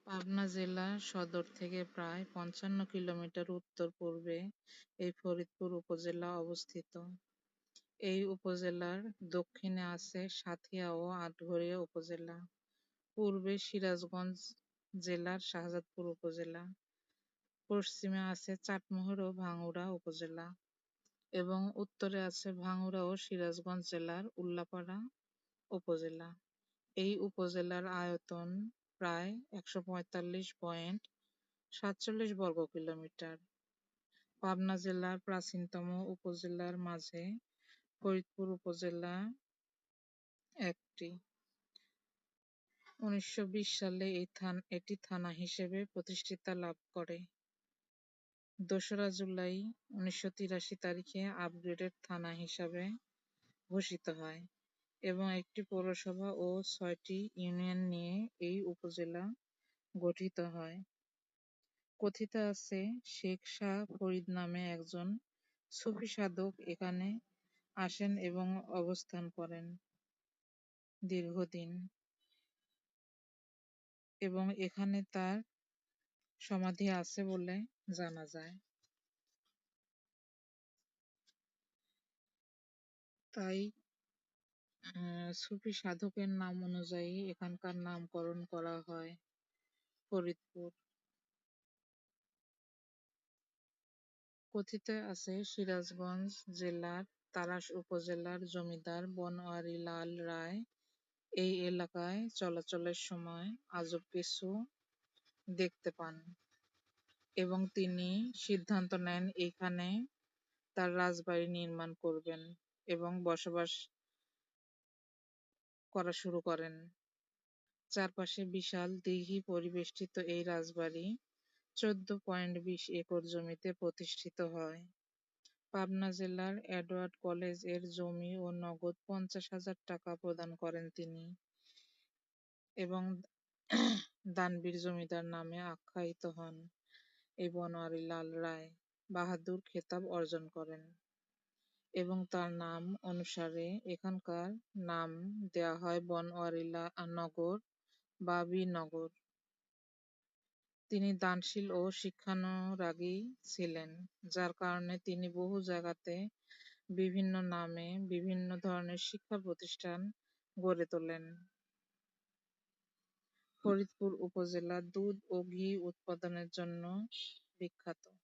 পাবনা জেলা সদর থেকে প্রায় ৫৫ কিলোমিটার উত্তর-পূর্বে এই ফরিদপুর উপজেলা অবস্থিত। এই উপজেলার দক্ষিণে আছে সাঁথিয়া ও আটঘরিয়া উপজেলা, পূর্বে সিরাজগঞ্জ জেলার শাহজাদপুর উপজেলা, পশ্চিমে আছে চাটমোহর ও ভাঙ্গুড়া উপজেলা এবং উত্তরে আছে ভাঙ্গুড়া ও সিরাজগঞ্জ জেলার উল্লাপাড়া উপজেলা। এই উপজেলার আয়তন প্রায় ১৪৫.৪৭ বর্গ কিলোমিটার। পাবনা জেলার প্রাচীনতম উপজেলার মাঝে ফরিদপুর উপজেলা একটি। ১৯২০ সালে এটি থানা হিসেবে প্রতিষ্ঠা লাভ করে। ২রা জুলাই ১৯৮৩ তারিখে আপগ্রেডেড থানা হিসাবে ঘোষিত হয় এবং একটি পৌরসভা ও ৬টি ইউনিয়ন নিয়ে এই উপজেলা গঠিত হয়। কথিত আছে শেখ শাহ ফরিদ নামে একজন সুফি সাধক এখানে আসেন এবং অবস্থান করেন দীর্ঘদিন এবং এখানে তার সমাধি আছে বলে জানা যায়। তাই সুফি সাধকের নাম অনুযায়ী এখানকার নামকরণ করা হয় ফরিদপুর। কথিত আছে সিরাজগঞ্জ জেলার তাড়াশ উপজেলার জমিদার বনোয়ারি লাল রায় এই এলাকায় চলাচলের সময় আজব কিছু দেখতে পান এবং তিনি সিদ্ধান্ত নেন এখানে তার রাজবাড়ি নির্মাণ করবেন এবং বসবাস করা শুরু করেন। চারপাশে বিশাল দিঘি পরিবেষ্টিত এই রাজবাড়ি ১৪.২০ একর জমিতে প্রতিষ্ঠিত হয়। পাবনা জেলার এডওয়ার্ড কলেজ এর জমি ও নগদ ৫০,০০০ টাকা প্রদান করেন তিনি এবং দানবীর জমিদার নামে আখ্যায়িত হন। এই বনোয়ারি লাল রায় বাহাদুর খেতাব অর্জন করেন এবং তার নাম অনুসারে এখানকার নাম দেয়া হয় বনোয়ারি নগর বা বীরনগর। তিনি দানশীল ও শিক্ষানুরাগী ছিলেন, যার কারণে তিনি বহু জায়গাতে বিভিন্ন নামে বিভিন্ন ধরনের শিক্ষা প্রতিষ্ঠান গড়ে তোলেন। ফরিদপুর উপজেলা দুধ ও ঘি উৎপাদনের জন্য বিখ্যাত।